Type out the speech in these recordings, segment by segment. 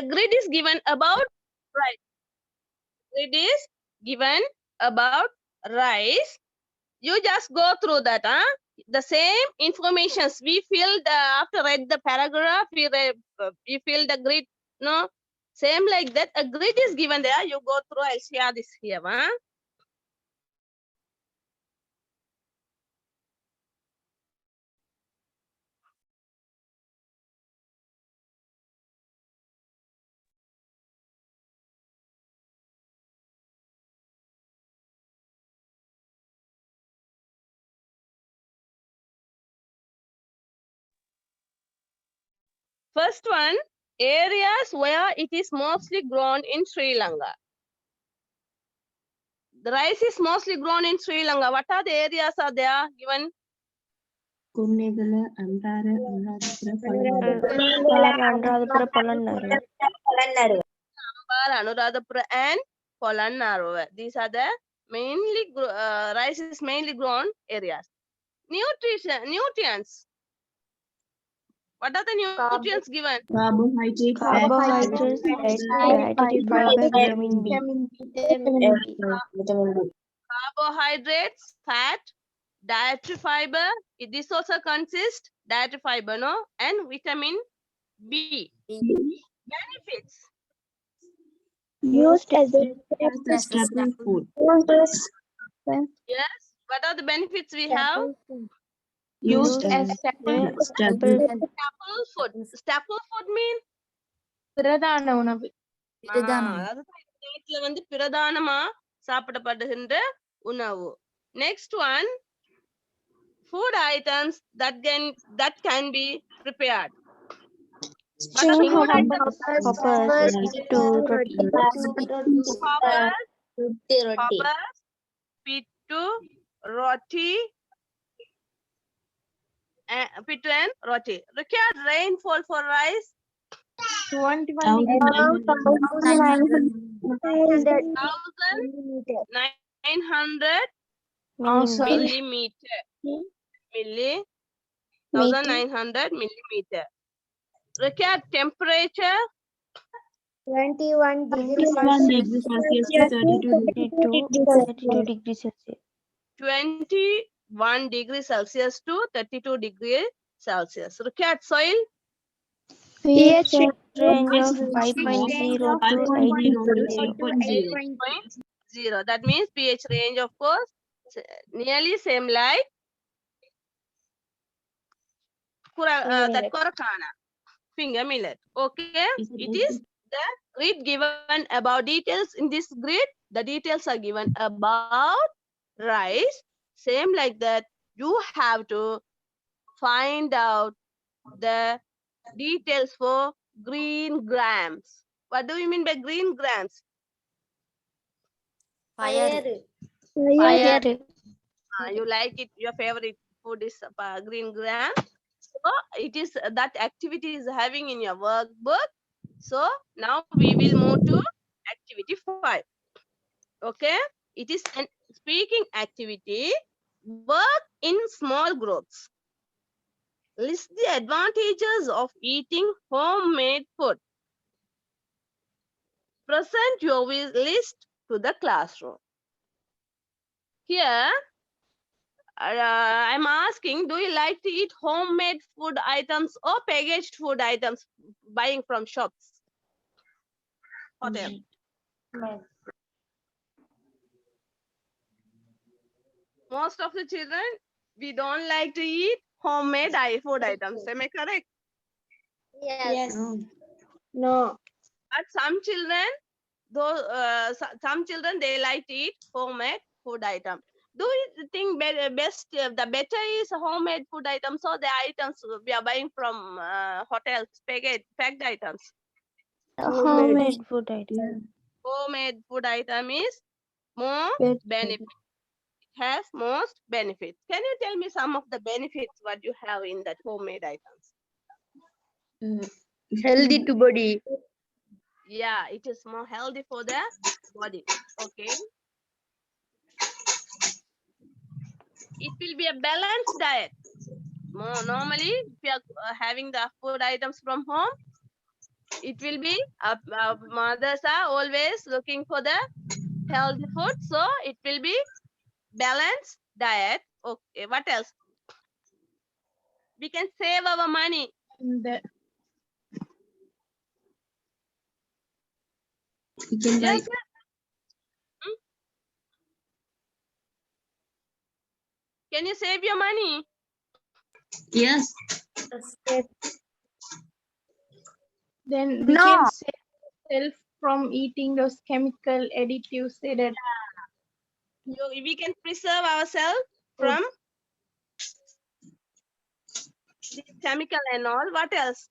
grid is given about rice. Grid is given about rice. You just go through that, the same informations we filled after read the paragraph. We fill the grid. No, same like that. A grid is given there. You go through. I'll share this here, First one, areas where it is mostly grown in Sri Lanka. The rice is mostly grown in Sri Lanka. What are the areas are there given? Kunnegala, Ambara, Anuradhapura, Polonnaruwa. Ambar, Anuradhapura and Polonnaruwa. These are the mainly rice is mainly grown areas. Nutrients. What are the nutrients given? Carbohydrates, Carbohydrates, dietary fiber, vitamin B. Carbohydrates, fat, dietary fiber. This also consists dietary fiber, no, and vitamin B. Benefits. Used as the staple food. Yes. What are the benefits we have? Used as staple food. Staple food mean? பிரதான உணவு. அதாவது வீட்டுல வந்து பிரதானமா சாப்பிடப்படுகின்ற உணவு. Next one, food items that can be prepared. hoppers, Pittu, roti, pittu and roti. Required rainfall for rice. 1900 millimeter. 1900 millimeter. Required temperature. 21 degrees Celsius to 32 degrees Celsius. 21 degrees Celsius to 32 degrees Celsius. Required soil. pH range of 5.0 to 8.0. That means pH range, of course, nearly same like that Korakana finger millet. Okay, it is the grid given about details in this grid. The details are given about rice. Same like that, you have to find out the details for green grams. What do you mean by green grams? Fire. You like it, your favorite food is green gram. So it is that activity is having in your workbook. So now we will move to activity 5. Okay, it is an speaking activity. Work in small groups. List the advantages of eating homemade food. Present your list to the classroom. Here, I'm asking, do you like to eat homemade food items or packaged food items buying from shops? Hotel. Most of the children, we don't like to eat homemade food items. Am I correct? Yes. No. But some children, some children, they like to eat homemade food items. Do you think the better is homemade food items or the items we are buying from hotels, packed items? Homemade food item. Homemade food item is more benefit. It has most benefits. Can you tell me some of the benefits what you have in that homemade items? Healthy to body. Yeah, it is more healthy for the body. Okay. It will be a balanced diet. Normally, if you are having the food items from home, it will be mothers are always looking for the healthy food, so it will be balanced diet. Okay, what else? We can save our money. The We can buy. Yes, yes. Hmm? Can you save your money? Yes. then we can save ourselves from eating those chemical additives that We can preserve ourselves from this chemical and all. What else?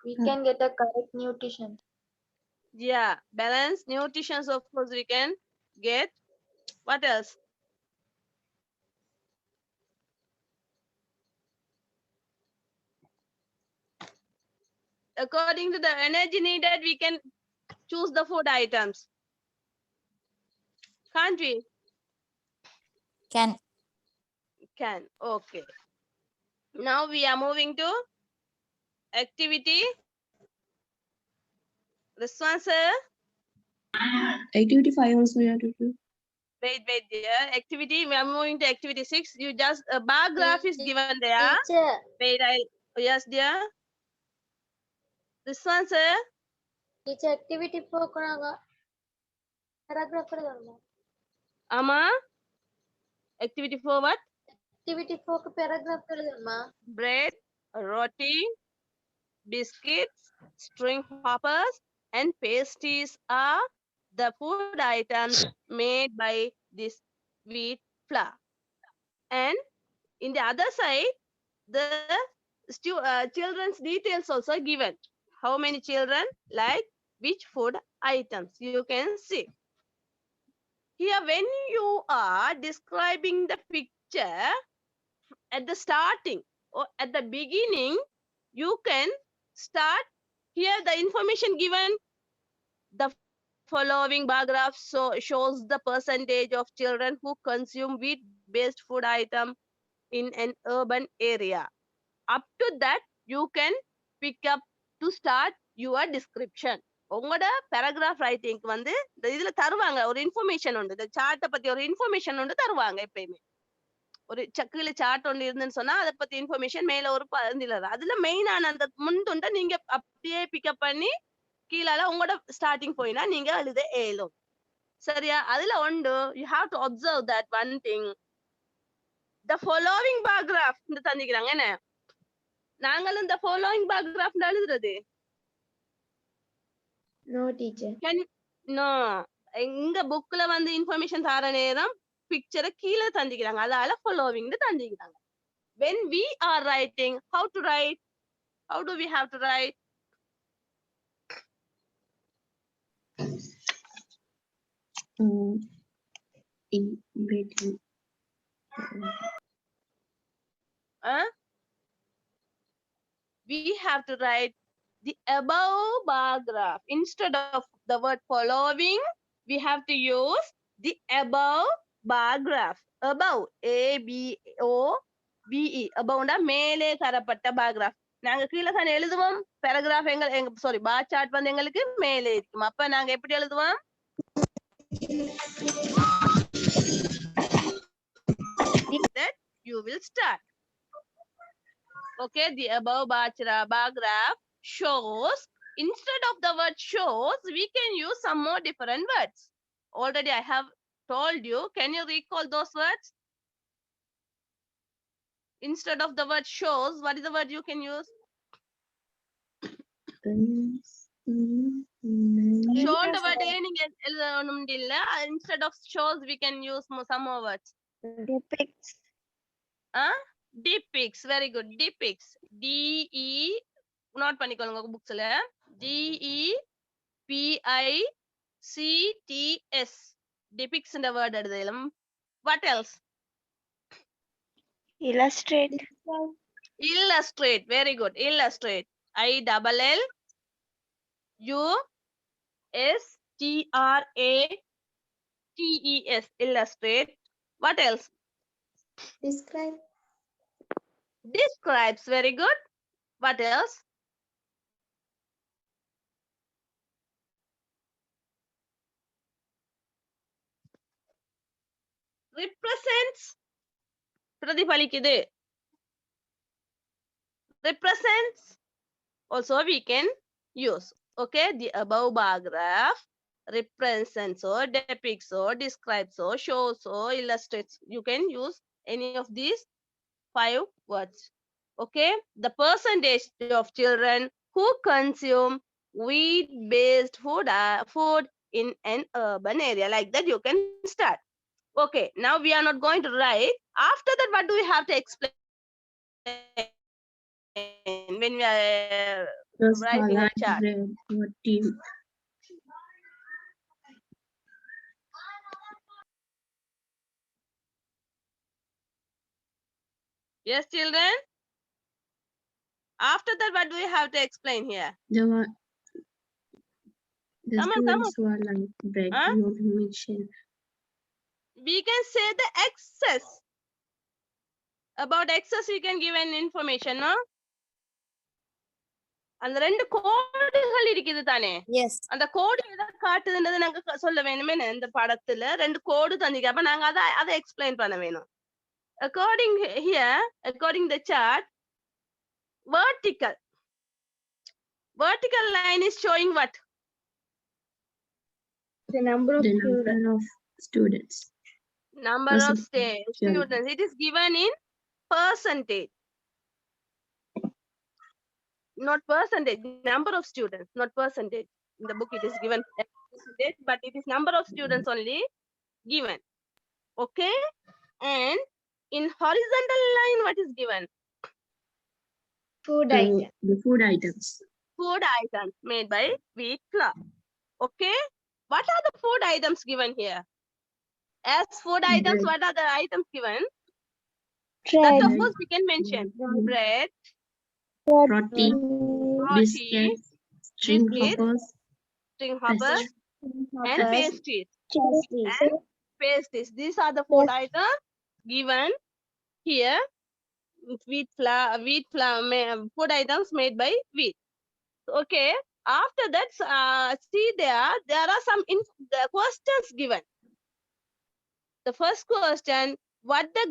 We can get a correct nutrition. Yeah, balanced nutrition, of course, we can get. What else? According to the energy needed, we can choose the food items. Can't we? Can. Can. Okay. Now we are moving to activity. This one, sir. Activity 5 also we have to do. Wait, dear. Activity. We are moving to activity 6. You just a bar graph is given there. Teacher, Wait, yes, dear. This one, sir. teacher activity போக்குறாங்க. Paragraph எழுதணுமா? Ama. Activity 4 what? Activity போக்கு paragraph எழுதணுமா? Bread, roti, biscuits, string hoppers, and pastries are the food items made by this wheat flour. And in the other side, the children's details also given. How many children like which food items you can see. Here, when you are describing the picture at the starting or at the beginning, you can start here the information given. The following bar graph shows the percentage of children who consume wheat-based food item in an urban area. Up to that, you can pick up to start your description. உங்களோட paragraph ரைட்டிங்க்கு வந்து இந்த இதுல தருவாங்க ஒரு information உண்டு. இந்த சார்ட்டை பத்தி ஒரு இன்ஃபர்மேஷன் உண்டு தருவாங்க. எப்பயுமே ஒரு சக்கில சார்ட் ஒன்று இருந்துன்னு சொன்னா அதை பத்தி இன்ஃபர்மேஷன் மேல ஒரு பந்தில அதுல மெயினான அந்த முன்துண்டை நீங்க அப்படியே பிக்கப் பண்ணி கீழால உங்களோட ஸ்டார்டிங் போயினா நீங்க எழுத ஏலும். சரியா? அதுல உண்டு you have to observe that one thing. The following paragraph இந்த தந்திக்கிறாங்க என்ன நாங்களும் இந்த ஃபாலோவிங் பாராகிராஃப் எழுதுறது. No teacher. நோ எங்க புக்ல வந்து இன்ஃபர்மேஷன் தர நேரம் பிக்சரை கீழே தந்திக்கிறாங்க. அதால following தந்திக்கிறாங்க. when we are writing, how to write? How do we have to write? In between. We have to write the above bar graph. Instead of the word following, we have to use the above bar graph. Above, A-B-O-V-E. Above na மேலே தரப்பட்ட bar graph. நாங்க கீழே தானே எழுதுவோம். Paragraph sorry bar chart வந்து எங்களுக்கு மேலே இருக்கும். அப்ப நாங்க எப்படி எழுதுவோம்? That you will start. Okay, the above bar graph shows, instead of the word shows, we can use some more different words. Already I have told you. Can you recall those words? Instead of the word shows, what is the word you can use? Show the word instead of shows, we can use some more words. Depicts. Depicts. Very good. Depicts. D-E note பண்ணிக்கோங்க புக்ஸ்ல. D-E-P-I-C-T-S. Depicts இந்த word எழுதலாம். What else? Illustrate. Illustrate. Very good. Illustrate. I-double-L-U-S-T-R-A-T-E-S. Illustrate. What else? Describe. Describes. Very good. What else? represents pradipalikkudhu. Represents also we can use. Okay, the above bar graph represents or depicts or describes or shows or illustrates. You can use any of these 5 words. Okay, the percentage of children who consume wheat-based food in an urban area, like that you can start. Okay, now we are not going to write. After that, what do we have to explain when we are First writing a light chart? red. What team? Yes, children. After that, what do we have to explain here? The one. The Come on, come on. students who are like bread. Huh? Not milkshake. We can say the excess. About excess, we can give an information, no? அந்த ரெண்டு கோடுகள் இருக்குது தானே, Yes. அந்த கோடு எதை காட்டுதுன்றது நாங்க சொல்ல வேணுமே. இந்த படத்துல ரெண்டு கோடு தந்திக்க, அப்ப நாங்க அதை எக்ஸ்பிளைன் பண்ண வேணும். According here, according the chart, vertical line is showing what? The number of The students. number of students. Number of Percentage. students. It is given in percentage. Not percentage, number of students, not percentage. In the book it is given percentage, but it is number of students only given. Okay, and in horizontal line, what is given? Food item. The food items. Food items made by wheat flour. Okay, what are the food items given here? As food items, Bread. what are the items given? Bread. That of course we can mention. Bread, Roti. roti, Biscuits. String biscuits, hoppers. string hoppers, and pastries. And pastries. These are the food items given here. Wheat flour, food items made by wheat. Okay. After that, see there are some the questions given. The first question: what the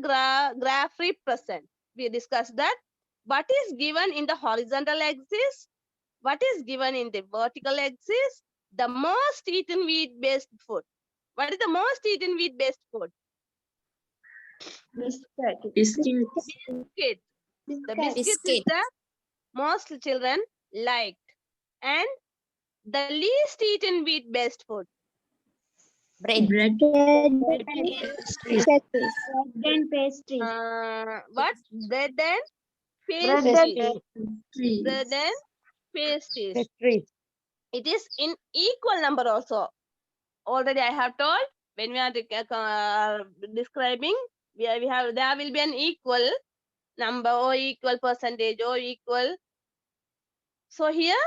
graph represent? We discussed that. What is given in the horizontal axis? What is given in the vertical axis? The most eaten wheat-based food. What is the most eaten wheat-based food? Biscuits. Biscuit. The biscuits is the most children liked. And the least eaten wheat-based food. Bread. Bread. Pastries. Then pastries. What? Bread and Bread pastries. Trees. Bread and pastries. Pastries. It is in equal number also. Already I have told, when we are describing, there will be an equal number or equal percentage or equal. So here,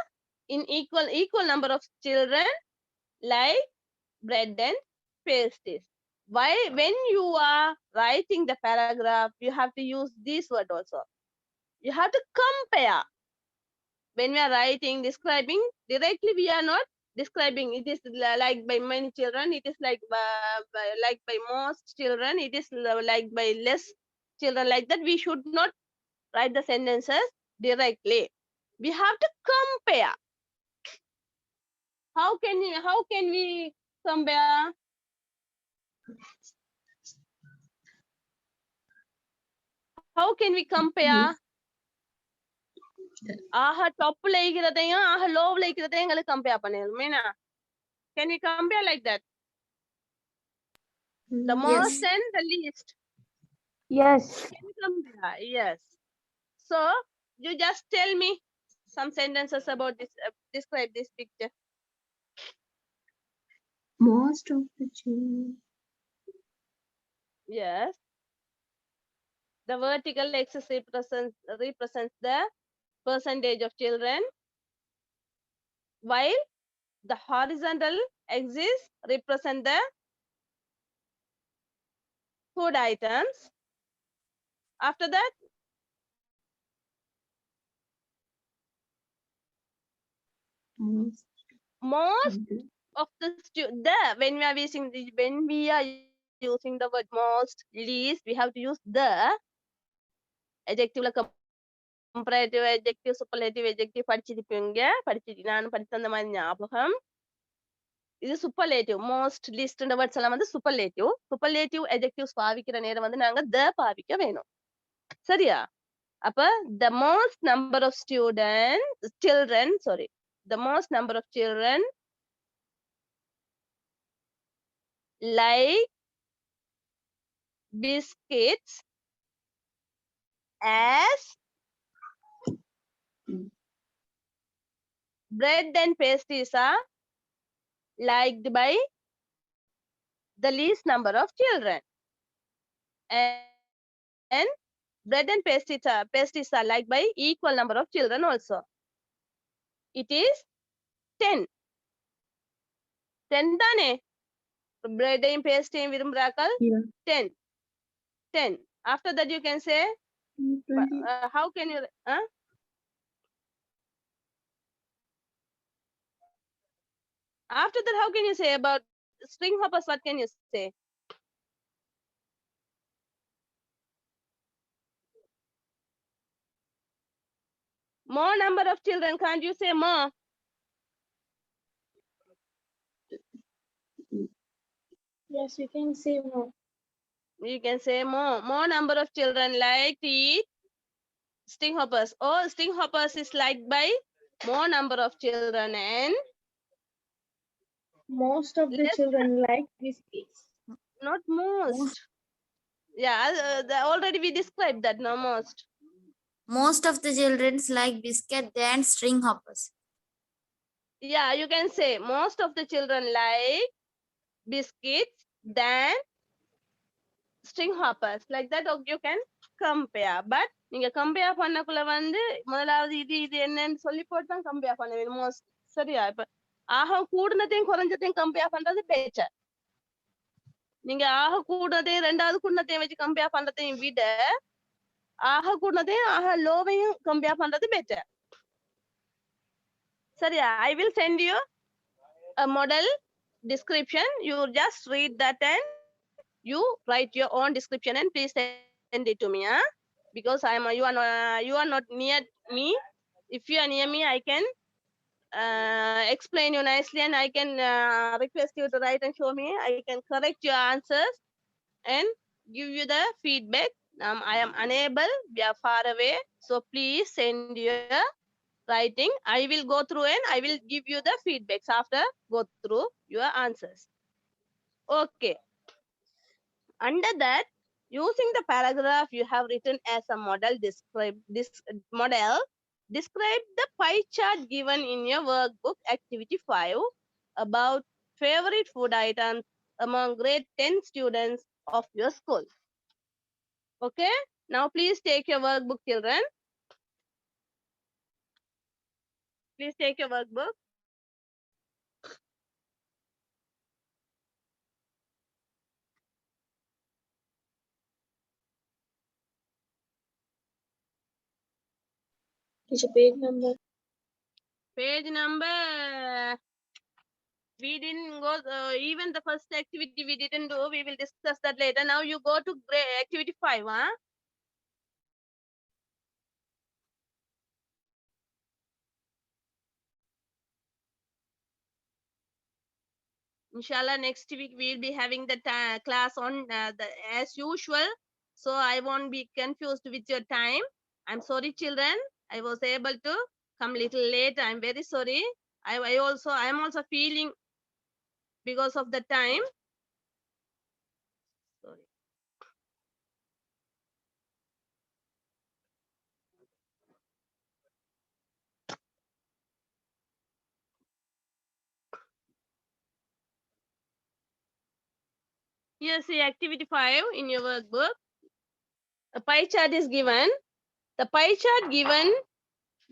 in equal number of children like bread and pastries. Why? When you are writing the paragraph, you have to use this word also. You have to compare. When we are writing, describing, directly we are not describing. It is like by many children. It is like by most children. It is like by less children. Like that, we should not write the sentences directly. We have to compare. How can we compare? How can we compare? ஆஹா டாப்ல இருக்கிறதையும் ஆஹா லோவ்ல இருக்கிறதையும் எங்களுக்கு compare பண்ணணுமேனா? Can we compare like that? The most and the least. Yes. Can we compare? Yes. So you just tell me some sentences about this. Describe this picture. Most of the children. Yes. The vertical axis represents the percentage of children, while the horizontal axis represent the food items. After that, most of the when we are using the word most, least, we have to use the adjective like comparative adjective, superlative adjective படிச்சிருப்பீங்க. நான் படிச்ச அந்த மாதிரி ஞாபகம். இது superlative, most, least இந்த words எல்லாம் வந்து superlative. Superlative adjectives பாவிக்கிற நேரம் வந்து நாங்க the பாவிக்க வேணும். சரியா? அப்ப the most number of the most number of children like biscuits as bread and pastries are liked by the least number of children, and bread and pastries are liked by equal number of children also. It is 10. 10 தானே? bread and pastry விரும்புறாக்கள் Yeah. 10. 10. After that you can say 20. how can you after that how can you say about string hoppers? What can you say? More number of children, can't you say more? Yes, we can say more. You can say more number of children like to eat string hoppers. Oh, string hoppers is liked by more number of children, and Most of the Less- children like biscuits. not most. Yeah, already we described that. No, most. Most of the children like biscuit than string hoppers. Yeah, you can say most of the children like biscuits than string hoppers. Like that you can compare. But நீங்க compare பண்ணக்குள்ள வந்து முதலாவது இது என்னன்னு சொல்லி போட்டு தான் compare பண்ண வேணும் most. சரியா? இப்ப ஆக கூடுனதையும் குறைஞ்சதையும் compare பண்றது better. நீங்க ஆக கூடுனதையும் ரெண்டாவது கூடுனதையும் வச்சு compare பண்றதையும் விட ஆக கூடுனதையும் ஆக லோவையும் compare பண்றது better. சரியா? I will send you a model description. You just read that and you write your own description and please send it to me, because you are not near me. If you are near me, I can explain you nicely, and I can request you to write and show me. I can correct your answers and give you the feedback. I am unable, we are far away, so please send your writing. I will go through and I will give you the feedbacks after go through your answers. Okay. Under that, using the paragraph you have written as a model, describe the pie chart given in your workbook activity 5 about favorite food items among grade 10 students of your school. Okay, now please take your workbook, children. Please take your workbook. Teacher, page number. Page number, we didn't go, even the first activity we didn't do. We will discuss that later. Now you go to activity 5, huh? Inshallah, next week we'll be having the class on as usual. So I won't be confused with your time. I'm sorry, children. I was able to come little late. I'm very sorry. I'm also feeling because of the time. Sorry. Here's the activity 5 in your workbook. A pie chart is given. The pie chart given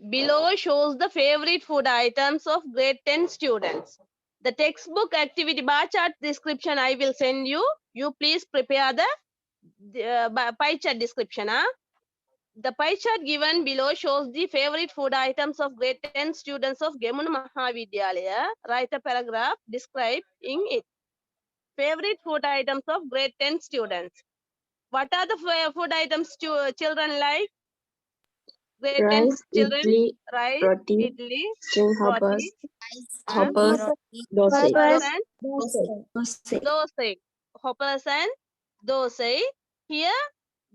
below shows the favorite food items of grade 10 students. The textbook activity bar chart description I will send you. You please prepare the pie chart description. The pie chart given below shows the favorite food items of grade 10 students of Gemunu Mahavidyalaya. Write a paragraph describing it. favorite food items of grade 10 students. What are the food items children like? Grade 10 Rice, children, idli, rice, roti, idli, string hoppers, roti, Rice and hoppers, roti, dosa. hoppers and Dosa. dosai. Hoppers and dosai. Here,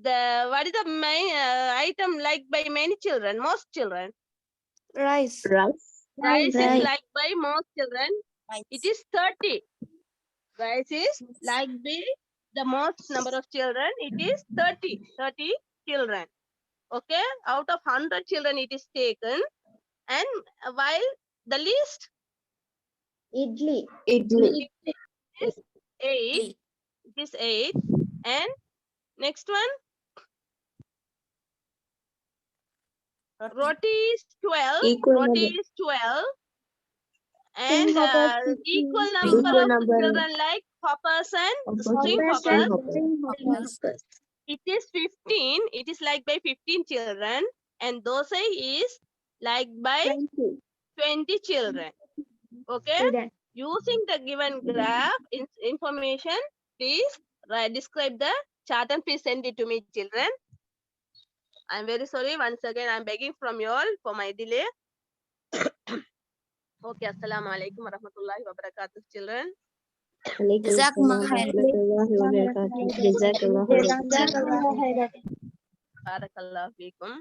what is the main item liked by many children, most children? Rice. Rice. Rice is Rice. liked by most children. It is 30. Rice is liked by the most number of children. It is 30. 30 children. Okay, out of 100 children it is taken, and while the least Idli. is 8. Idli. It is 8. And next one, roti is 12. Equal Roti number. is 12. String And hoppers, equal 15. number of number. children like hoppers and Hoppers string and hoppers. Hoppers. It is 15. It is liked by 15 children. And dosai is liked by 20 children. Okay. Student. Using the given graph information, please describe the chart and please send it to me, children. I'm very sorry. Once again, I'm begging from you all for my delay. Okay. Assalamu alaikum wa rahmatullahi wa barakatuh, children. Jazakumullah khair. Jazakallah. Barakallahu feekum.